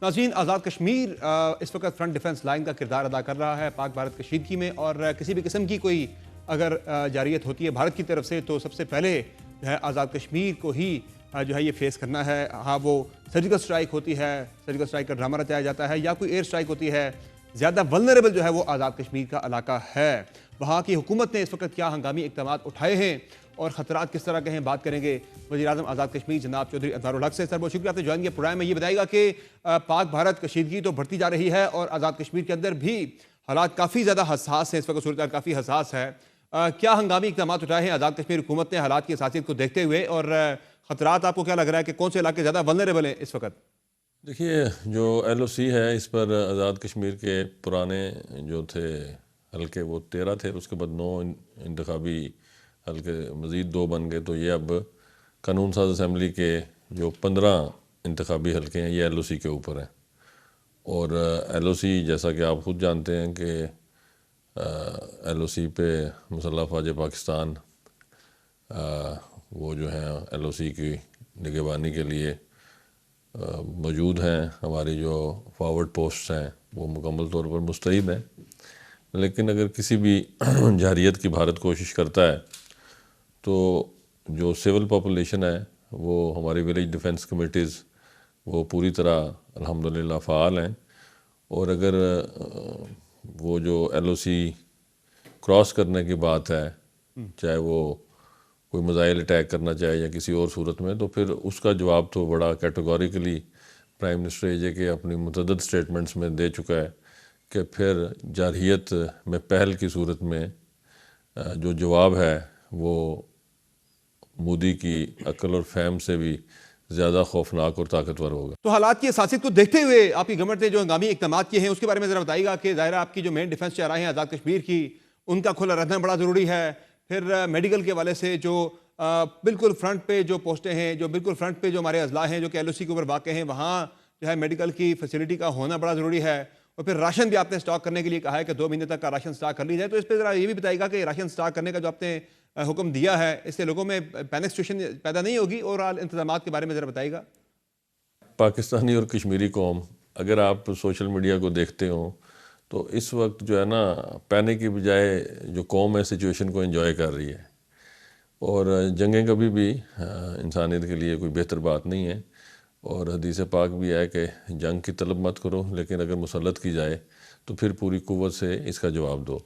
ناظرین، آزاد کشمیر اس وقت front defence line کا کردار ادا کر رہا ہے پاک بھارت کشیدگی میں، اور کسی بھی قسم کی کوئی اگر جارحیت ہوتی ہے بھارت کی طرف سے تو سب سے پہلے جو ہے آزاد کشمیر کو ہی جو ہے یہ فیس کرنا ہے۔ ہاں، وہ سرجیکل سٹرائک ہوتی ہے، سرجیکل سٹرائک کا ڈرامہ رچایا جاتا ہے، یا کوئی ایئر سٹرائک ہوتی ہے، زیادہ ولنریبل جو ہے وہ آزاد کشمیر کا علاقہ ہے۔ وہاں کی حکومت نے اس وقت کیا ہنگامی اقدامات اٹھائے ہیں اور خطرات کس طرح کے ہیں، بات کریں گے وزیر اعظم آزاد کشمیر جناب چودھری انوار الحق سے۔ سر بہت شکریہ آپ نے جوائن کیا پروگرام میں۔ یہ بتائے گا کہ پاک بھارت کشیدگی تو بڑھتی جا رہی ہے اور آزاد کشمیر کے اندر بھی حالات کافی زیادہ حساس ہیں، اس وقت صورتحال کافی حساس ہے۔ کیا ہنگامی اقدامات اٹھائے ہیں آزاد کشمیر حکومت نے حالات کی حساسیت کو دیکھتے ہوئے، اور خطرات آپ کو کیا لگ رہا ہے کہ کون سے علاقے زیادہ ولنریبل ہیں اس وقت؟ دیکھیے، جو ایل او سی ہے اس پر آزاد کشمیر کے پرانے جو تھے حلقے وہ 13 تھے، اس کے بعد 9 انتخابی حلقے مزید 2 بن گئے، تو یہ اب قانون ساز اسمبلی کے جو 15 انتخابی حلقے ہیں یہ ایل او سی کے اوپر ہیں۔ اور ایل او سی جیسا کہ آپ خود جانتے ہیں کہ ایل او سی پہ مسلح افواج پاکستان وہ جو ہیں ایل او سی کی نگہبانی کے لیے موجود ہیں۔ ہماری جو فارورڈ پوسٹس ہیں وہ مکمل طور پر مستعد ہیں، لیکن اگر کسی بھی جارحیت کی بھارت کوشش کرتا ہے تو جو سول پاپولیشن ہے وہ ہماری ولیج ڈیفنس کمیٹیز وہ پوری طرح الحمدللہ فعال ہیں، اور اگر وہ جو ایل او سی کراس کرنے کی بات ہے، چاہے وہ کوئی میزائل اٹیک کرنا چاہے یا کسی اور صورت میں، تو پھر اس کا جواب تو بڑا کیٹیگوریکلی پرائم منسٹر اے جے کے اپنی متعدد سٹیٹمنٹس میں دے چکا ہے کہ پھر جارحیت میں پہل کی صورت میں جو جواب ہے وہ مودی کی عقل اور فہم سے بھی زیادہ خوفناک اور طاقتور ہوگا۔ تو حالات کی حساسیت کو دیکھتے ہوئے آپ کی گورنمنٹ نے جو ہنگامی اقدامات کیے ہیں اس کے بارے میں ذرا بتائیے گا کہ ظاہر آپ کی جو مین ڈیفنس چاہ رہے ہیں آزاد کشمیر کی، ان کا کھلا رہنا بڑا ضروری ہے۔ پھر میڈیکل کے حوالے سے جو بالکل فرنٹ پہ جو پوسٹیں ہیں، جو بالکل فرنٹ پہ جو ہمارے اضلاع ہیں جو کہ ایل او سی کے اوپر واقع ہیں، وہاں جو ہے میڈیکل کی فیسلٹی کا ہونا بڑا ضروری ہے۔ اور پھر راشن بھی آپ نے سٹاک کرنے کے لیے کہا ہے کہ 2 مہینے تک کا راشن سٹاک کر لی جائے، تو اس پہ ذرا یہ بھی بتائیے گا کہ راشن سٹاک کرنے کا جو آپ نے حکم دیا ہے اس سے لوگوں میں پینک سچویشن پیدا نہیں ہوگی؟ اور انتظامات کے بارے میں ذرا بتائیے گا۔ پاکستانی اور کشمیری قوم اگر آپ سوشل میڈیا کو دیکھتے ہوں تو اس وقت جو ہے نا پینک کی بجائے جو قوم ہے سچویشن کو انجوائے کر رہی ہے، اور جنگیں کبھی بھی انسانیت کے لیے کوئی بہتر بات نہیں ہے، اور حدیث پاک بھی ہے کہ جنگ کی طلب مت کرو، لیکن اگر مسلط کی جائے تو پھر پوری قوت سے اس کا جواب دو۔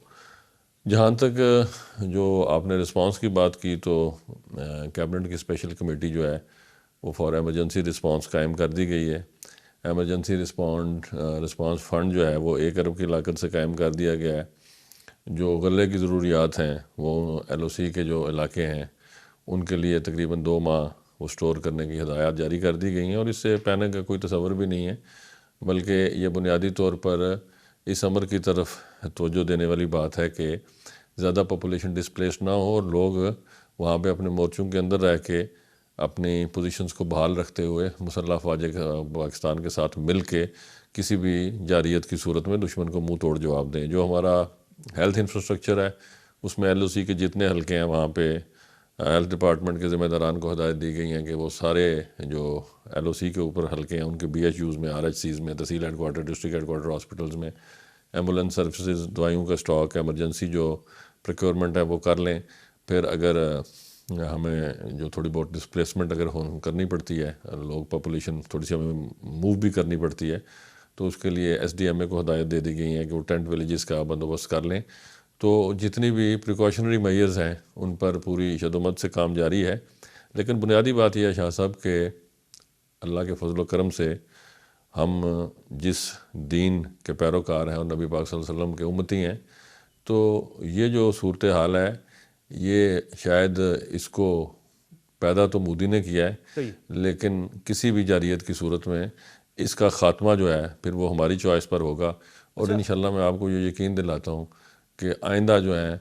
جہاں تک جو آپ نے رسپانس کی بات کی، تو کیبنٹ کی اسپیشل کمیٹی جو ہے وہ فار ایمرجنسی رسپانس قائم کر دی گئی ہے۔ ایمرجنسی رسپانس فنڈ جو ہے وہ 1 ارب کی لاگت سے قائم کر دیا گیا ہے۔ جو غلے کی ضروریات ہیں وہ ایل او سی کے جو علاقے ہیں ان کے لیے تقریباً 2 ماہ وہ سٹور کرنے کی ہدایات جاری کر دی گئی ہیں، اور اس سے پینک کا کوئی تصور بھی نہیں ہے، بلکہ یہ بنیادی طور پر اس امر کی طرف توجہ دینے والی بات ہے کہ زیادہ پاپولیشن ڈسپلیس نہ ہو، اور لوگ وہاں پہ اپنے مورچوں کے اندر رہ کے اپنی پوزیشنز کو بحال رکھتے ہوئے مسلح افواج پاکستان کے ساتھ مل کے کسی بھی جارحیت کی صورت میں دشمن کو منہ توڑ جواب دیں۔ جو ہمارا ہیلتھ انفراسٹرکچر ہے اس میں ایل او سی کے جتنے حلقے ہیں وہاں پہ ہیلتھ ڈپارٹمنٹ کے ذمہ داران کو ہدایت دی گئی ہیں کہ وہ سارے جو ایل او سی کے اوپر حلقے ہیں ان کے بی ایچ یوز میں، آر ایچ سیز میں، tehsil headquarter, district headquarter hospitals میں ایمبولینس سروسز، دوائیوں کا سٹاک، ایمرجنسی جو پریکیورمنٹ ہے وہ کر لیں۔ پھر اگر ہمیں جو تھوڑی بہت ڈسپلیسمنٹ اگر کرنی پڑتی ہے، لوگ پاپولیشن تھوڑی سی ہمیں موو بھی کرنی پڑتی ہے، تو اس کے لیے ایس ڈی ایم اے کو ہدایت دے دی گئی ہیں کہ وہ ٹینٹ ویلیجز کا بندوبست کر لیں۔ تو جتنی بھی پریکاشنری میئرز ہیں ان پر پوری شدومت سے کام جاری ہے، لیکن بنیادی بات یہ ہے شاہ صاحب کہ اللہ کے فضل و کرم سے ہم جس دین کے پیروکار ہیں اور نبی پاک صلی اللہ علیہ وسلم کے امتی ہیں، تو یہ جو صورتحال ہے یہ شاید اس کو پیدا تو مودی نے کیا ہے، لیکن کسی بھی جارحیت کی صورت میں اس کا خاتمہ جو ہے پھر وہ ہماری چوائس پر ہوگا، اور انشاءاللہ میں آپ کو یہ یقین دلاتا ہوں کہ آئندہ جو ہیں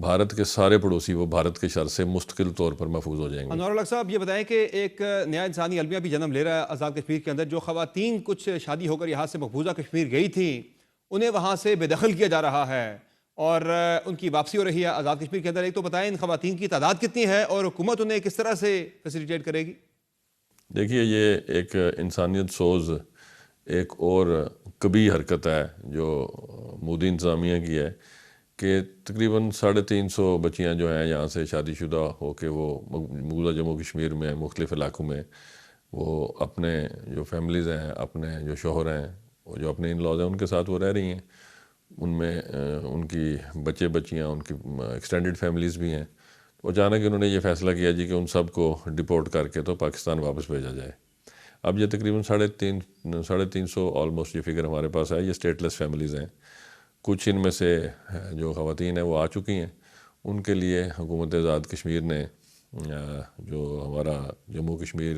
بھارت کے سارے پڑوسی وہ بھارت کے شر سے مستقل طور پر محفوظ ہو جائیں گے۔ انوار الحق صاحب، یہ بتائیں کہ ایک نیا انسانی المیہ بھی جنم لے رہا ہے آزاد کشمیر کے اندر۔ جو خواتین کچھ شادی ہو کر یہاں سے مقبوضہ کشمیر گئی تھیں انہیں وہاں سے بے دخل کیا جا رہا ہے اور ان کی واپسی ہو رہی ہے آزاد کشمیر کے اندر۔ ایک تو بتائیں ان خواتین کی تعداد کتنی ہے اور حکومت انہیں کس طرح سے فیسیلیٹیٹ کرے گی؟ دیکھیے، یہ ایک انسانیت سوز ایک اور کبھی حرکت ہے جو مودی انتظامیہ کی ہے کہ تقریباً 350 بچیاں جو ہیں یہاں سے شادی شدہ ہو کے وہ مقبوضہ جموں کشمیر میں مختلف علاقوں میں وہ اپنے جو فیملیز ہیں، اپنے جو شوہر ہیں، وہ جو اپنے ان لاز ہیں ان کے ساتھ وہ رہ رہی ہیں. ان میں ان کی بچے بچیاں، ان کی ایکسٹینڈڈ فیملیز بھی ہیں. تو اچانک انہوں نے یہ فیصلہ کیا جی کہ ان سب کو ڈپورٹ کر کے تو پاکستان واپس بھیجا جائے. اب یہ تقریباً 350 آلموسٹ یہ فگر ہمارے پاس ہے، یہ اسٹیٹ لیس فیملیز ہیں. کچھ ان میں سے جو خواتین ہیں وہ آ چکی ہیں. ان کے لیے حکومت آزاد کشمیر نے جو ہمارا Jammu Kashmir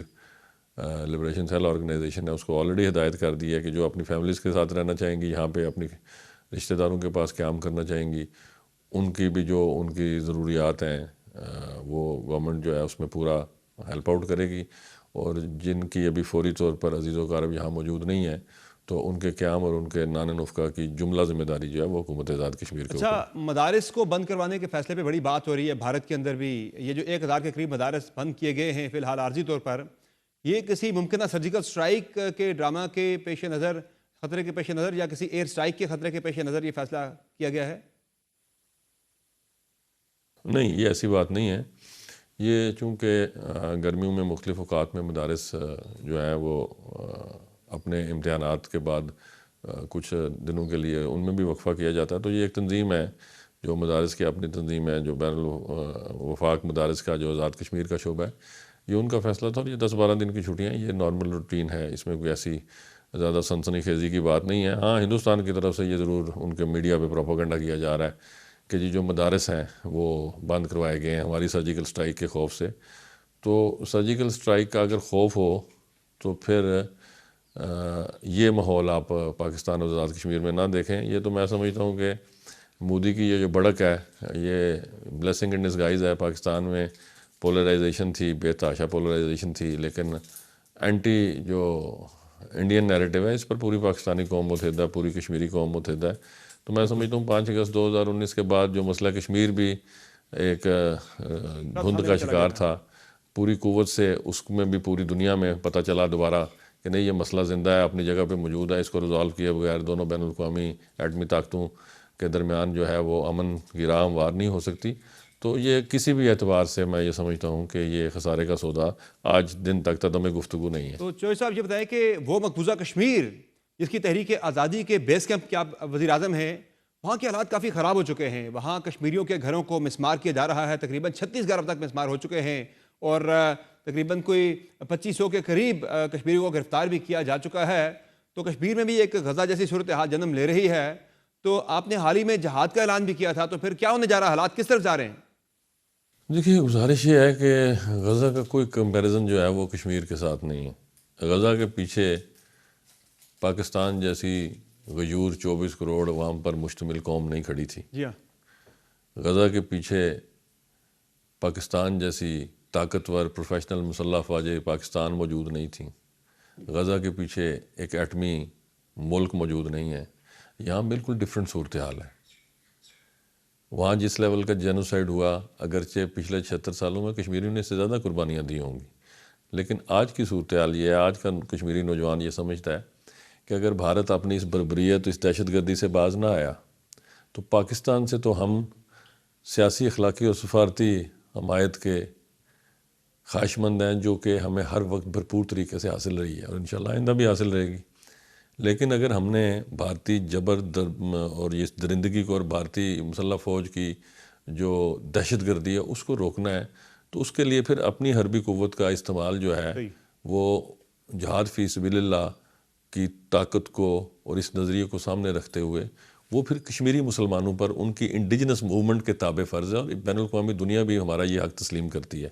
liberation cell organization ہے اس کو آلریڈی ہدایت کر دی ہے کہ جو اپنی فیملیز کے ساتھ رہنا چاہیں گی، یہاں پہ اپنی رشتہ داروں کے پاس قیام کرنا چاہیں گی، ان کی بھی جو ان کی ضروریات ہیں وہ گورنمنٹ جو ہے اس میں پورا ہیلپ آؤٹ کرے گی. اور جن کی ابھی فوری طور پر عزیز و اقارب یہاں موجود نہیں ہیں تو ان کے قیام اور ان کے نان نفقہ کی جملہ ذمہ داری جو ہے وہ حکومت آزاد کشمیر کے اوپر. اچھا، مدارس کو بند کروانے کے فیصلے پہ بڑی بات ہو رہی ہے بھارت کے اندر بھی. یہ جو 1000 کے قریب مدارس بند کیے گئے ہیں فی الحال عارضی طور پر، یہ کسی ممکنہ سرجیکل سٹرائک کے ڈرامہ کے پیش نظر، خطرے کے پیش نظر، یا کسی ایئر سٹرائک کے خطرے کے پیش نظر یہ فیصلہ کیا گیا ہے؟ نہیں، یہ ایسی بات نہیں ہے. یہ چونکہ گرمیوں میں مختلف اوقات میں مدارس جو ہیں وہ اپنے امتحانات کے بعد کچھ دنوں کے لیے ان میں بھی وقفہ کیا جاتا ہے. تو یہ ایک تنظیم ہے جو مدارس کی اپنی تنظیم ہے، جو بین الوفاق مدارس کا جو آزاد کشمیر کا شعبہ ہے، یہ ان کا فیصلہ تھا. اور یہ 10-12 دن کی چھٹیاں، یہ نارمل روٹین ہے، اس میں کوئی ایسی زیادہ سنسنی خیزی کی بات نہیں ہے. ہاں، ہندوستان کی طرف سے یہ ضرور ان کے میڈیا پہ پروپیگنڈا کیا جا رہا ہے کہ جو مدارس ہیں وہ بند کروائے گئے ہیں ہماری سرجیکل سٹرائک کے خوف سے. تو سرجیکل سٹرائک کا اگر خوف ہو تو پھر یہ ماحول آپ پاکستان اور آزاد کشمیر میں نہ دیکھیں. یہ تو میں سمجھتا ہوں کہ مودی کی یہ جو بڑک ہے یہ بلیسنگ ان ڈسگائز ہے. پاکستان میں پولرائزیشن تھی، بے تحاشا پولرائزیشن تھی، لیکن اینٹی جو انڈین نیریٹو ہے اس پر پوری پاکستانی قوم متحد ہے، پوری کشمیری قوم متحد ہے. تو میں سمجھتا ہوں 5 اگست 2019 کے بعد جو مسئلہ کشمیر بھی ایک دھند کا شکار تھا، پوری قوت سے اس میں بھی پوری دنیا میں پتہ چلا دوبارہ کہ نہیں، یہ مسئلہ زندہ ہے، اپنی جگہ پہ موجود ہے. اس کو ریزالو کیے بغیر دونوں بین الاقوامی ایٹمی طاقتوں کے درمیان جو ہے وہ امن کی راہ ہموار نہیں ہو سکتی. تو یہ کسی بھی اعتبار سے میں یہ سمجھتا ہوں کہ یہ خسارے کا سودا آج دن تک تدم گفتگو نہیں ہے. تو چوہے صاحب یہ بتائیں کہ وہ مقبوضہ کشمیر جس کی تحریک آزادی کے بیس کیمپ کے آپ وزیر اعظم ہیں، وہاں کے حالات کافی خراب ہو چکے ہیں. وہاں کشمیریوں کے گھروں کو مسمار کیا جا رہا ہے، تقریباً 36 گھر اب تک مسمار ہو چکے ہیں، اور تقریباً کوئی 2500 کے قریب کشمیریوں کو گرفتار بھی کیا جا چکا ہے. تو کشمیر میں بھی ایک غزہ جیسی صورتحال جنم لے رہی ہے. تو آپ نے حال ہی میں جہاد کا اعلان بھی کیا تھا، تو پھر کیا ہونے جا رہا ہے؟ حالات کس طرف جا رہے ہیں؟ دیکھیے، گزارش یہ ہے کہ غزہ کا کوئی کمپیریزن جو ہے وہ کشمیر کے ساتھ نہیں ہے. غزہ کے پیچھے پاکستان جیسی غیور 24 کروڑ عوام پر مشتمل قوم نہیں کھڑی تھی. جی ہاں. غزہ کے پیچھے پاکستان جیسی طاقتور پروفیشنل مسلح افواجیں پاکستان موجود نہیں تھیں. غزہ کے پیچھے ایک ایٹمی ملک موجود نہیں ہے. یہاں بالکل ڈیفرنٹ صورتحال ہے. وہاں جس لیول کا جینوسائیڈ ہوا، اگرچہ پچھلے 76 سالوں میں کشمیریوں نے اس سے زیادہ قربانیاں دی ہوں گی، لیکن آج کی صورتحال یہ ہے، آج کا کشمیری نوجوان یہ سمجھتا ہے کہ اگر بھارت اپنی اس بربریت، اس دہشت گردی سے باز نہ آیا تو پاکستان سے تو ہم سیاسی، اخلاقی اور سفارتی حمایت کے خواہش مند ہیں جو کہ ہمیں ہر وقت بھرپور طریقے سے حاصل رہی ہے اور انشاءاللہ آئندہ بھی حاصل رہے گی. لیکن اگر ہم نے بھارتی جبر اور یہ درندگی کو اور بھارتی مسلح فوج کی جو دہشت گردی ہے اس کو روکنا ہے تو اس کے لیے پھر اپنی حربی قوت کا استعمال جو ہے وہ جہاد فی سبیل اللہ کی طاقت کو اور اس نظریے کو سامنے رکھتے ہوئے وہ پھر کشمیری مسلمانوں پر ان کی انڈیجنس موومنٹ کے تابع فرض ہے. اور بین الاقوامی دنیا بھی ہمارا یہ حق تسلیم کرتی ہے.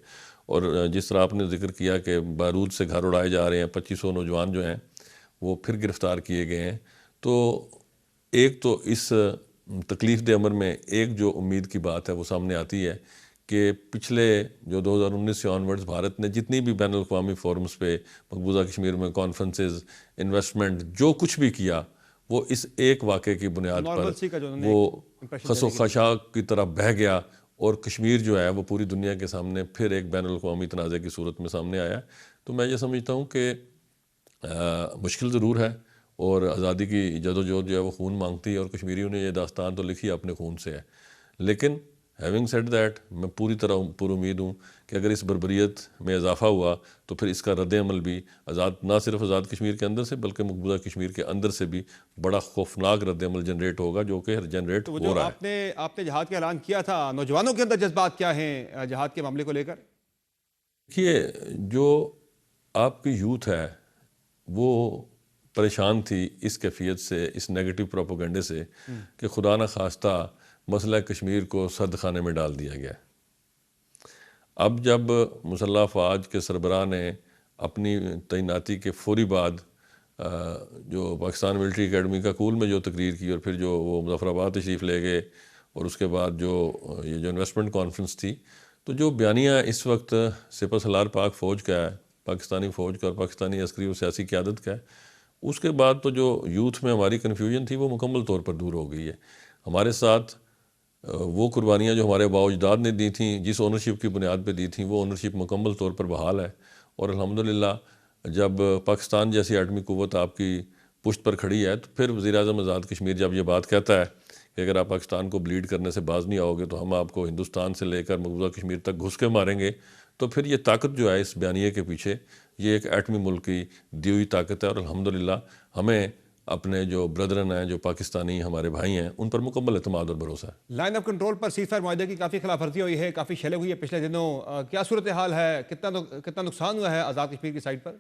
اور جس طرح آپ نے ذکر کیا کہ بارود سے گھر اڑائے جا رہے ہیں، 2500 نوجوان جو ہیں وہ پھر گرفتار کیے گئے ہیں، تو ایک تو اس تکلیف دہ امر میں ایک جو امید کی بات ہے وہ سامنے آتی ہے کہ پچھلے جو 2019 سے آنورڈز بھارت نے جتنی بھی بین الاقوامی فورمز پہ مقبوضہ کشمیر میں کانفرنسز، انویسٹمنٹ، جو کچھ بھی کیا وہ اس ایک واقعے کی بنیاد پر وہ خس و خشاک کی طرح بہہ گیا اور کشمیر جو ہے وہ پوری دنیا کے سامنے پھر ایک بین الاقوامی تنازع کی صورت میں سامنے آیا. تو میں یہ سمجھتا ہوں کہ مشکل ضرور ہے اور آزادی کی جدوجہد جو ہے وہ خون مانگتی ہے، اور کشمیریوں نے یہ داستان تو لکھی اپنے خون سے ہے. لیکن ہیونگ سیڈ دیٹ، میں پوری طرح پر امید ہوں کہ اگر اس بربریت میں اضافہ ہوا تو پھر اس کا رد عمل بھی نہ صرف آزاد کشمیر کے اندر سے بلکہ مقبوضہ کشمیر کے اندر سے بھی بڑا خوفناک رد عمل جنریٹ ہوگا، جو کہ جنریٹ تو ہو رہا ہے. آپ نے جہاد کا اعلان کیا تھا، نوجوانوں کے اندر جذبات کیا ہیں جہاد کے معاملے کو لے کر؟ دیکھیے، جو آپ کی یوتھ ہے وہ پریشان تھی اس کیفیت سے، اس نیگیٹو پروپیگنڈے سے کہ خدا نہ خواستہ مسئلہ کشمیر کو سرد خانے میں ڈال دیا گیا. اب جب مسلح افواج کے سربراہ نے اپنی تعیناتی کے فوری بعد جو پاکستان ملٹری اکیڈمی کا کول میں جو تقریر کی، اور پھر جو وہ مظفر آباد تشریف لے گئے، اور اس کے بعد یہ جو انویسٹمنٹ کانفرنس تھی، تو جو بیانیہ اس وقت سپہ سالار پاک فوج کا ہے، پاکستانی فوج کا اور پاکستانی عسکری و سیاسی قیادت کا ہے، اس کے بعد تو جو یوتھ میں ہماری کنفیوژن تھی وہ مکمل طور پر دور ہو گئی ہے. ہمارے ساتھ وہ قربانیاں جو ہمارے آباء و اجداد نے دی تھیں، جس اونرشپ کی بنیاد پہ دی تھیں، وہ اونرشپ مکمل طور پر بحال ہے. اور الحمدللہ جب پاکستان جیسی ایٹمی قوت آپ کی پشت پر کھڑی ہے، تو پھر وزیر اعظم آزاد کشمیر جب یہ بات کہتا ہے کہ اگر آپ پاکستان کو بلیڈ کرنے سے باز نہیں آؤ گے تو ہم آپ کو ہندوستان سے لے کر مقبوضہ کشمیر تک گھس کے ماریں گے، تو پھر یہ طاقت جو ہے اس بیانیے کے پیچھے، یہ ایک ایٹمی ملک کی دی ہوئی طاقت ہے. اور الحمدللہ ہمیں اپنے جو بردرن ہیں، جو پاکستانی ہمارے بھائی ہیں، ان پر مکمل اعتماد اور بھروسہ ہے. Line of control per cease fire معاہدے کی کافی خلاف ورزی ہوئی ہے، کافی شیلنگ ہوئی ہے پچھلے دنوں. کیا صورتحال ہے؟ کتنا نقصان ہوا ہے آزاد کشمیر کی سائٹ پر؟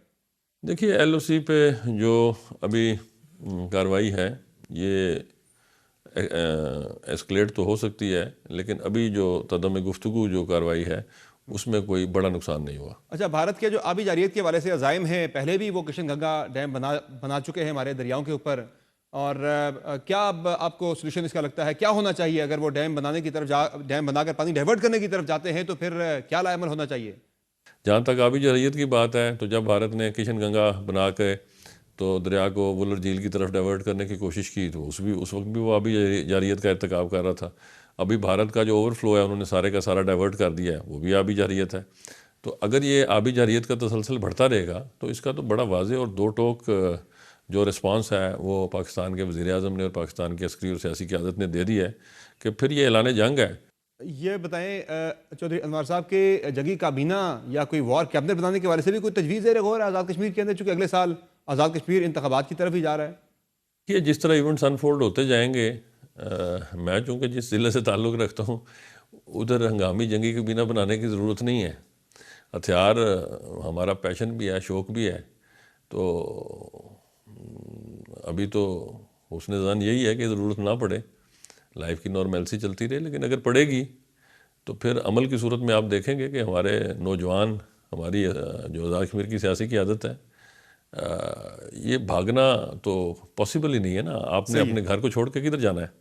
دیکھیے، ایل او سی پہ جو ابھی کارروائی ہے یہ ایسکلیٹ تو ہو سکتی ہے، لیکن ابھی جو تدم گفتگو جو کارروائی ہے اس میں کوئی بڑا نقصان نہیں ہوا. اچھا، بھارت کے جو آبی جارحیت کے حوالے سے عزائم ہیں، پہلے بھی وہ کشن گنگا ڈیم بنا چکے ہیں ہمارے دریاؤں کے اوپر، اور کیا اب آپ کو سولوشن اس کا لگتا ہے؟ کیا ہونا چاہیے اگر وہ ڈیم بنانے کی طرف ڈیم بنا کر پانی ڈائیورٹ کرنے کی طرف جاتے ہیں تو پھر کیا لاعمل ہونا چاہیے؟ جہاں تک آبی جارحیت کی بات ہے تو جب بھارت نے کشن گنگا بنا کے تو دریا کو وولر جھیل کی طرف ڈائیورٹ کرنے کی کوشش کی، تو اس وقت بھی وہ آبی جارحیت کا ارتکاب کر رہا تھا. ابھی بھارت کا جو اوور فلو ہے انہوں نے سارے کا سارا ڈائیورٹ کر دیا ہے، وہ بھی آبی جارحیت ہے. تو اگر یہ آبی جارحیت کا تسلسل بڑھتا رہے گا تو اس کا تو بڑا واضح اور دو ٹوک جو رسپانس ہے وہ پاکستان کے وزیر اعظم نے اور پاکستان کی عسکری اور سیاسی قیادت نے دے دی ہے کہ پھر یہ اعلان جنگ ہے. یہ بتائیں چودھری انوار صاحب کے جنگی کابینہ یا کوئی وار کیبنٹ بنانے کے حوالے سے بھی کوئی تجویز زیر غور ہے آزاد کشمیر کے اندر، چونکہ اگلے سال آزاد کشمیر انتخابات کی طرف ہی جا رہا ہے؟ یہ جس طرح ایونٹس انفولڈ ہوتے جائیں گے، میں چونکہ جس ضلع سے تعلق رکھتا ہوں ادھر ہنگامی جنگی کابینہ بنانے کی ضرورت نہیں ہے. ہتھیار ہمارا پیشن بھی ہے، شوق بھی ہے. تو ابھی تو حسن ظن یہی ہے کہ ضرورت نہ پڑے، لائف کی نارملسی چلتی رہے. لیکن اگر پڑے گی تو پھر عمل کی صورت میں آپ دیکھیں گے کہ ہمارے نوجوان، ہماری جو آزاد کشمیر کی سیاسی قیادت ہے، یہ بھاگنا تو پاسبل ہی نہیں ہے نا. آپ نے اپنے گھر کو چھوڑ کے کدھر جانا ہے؟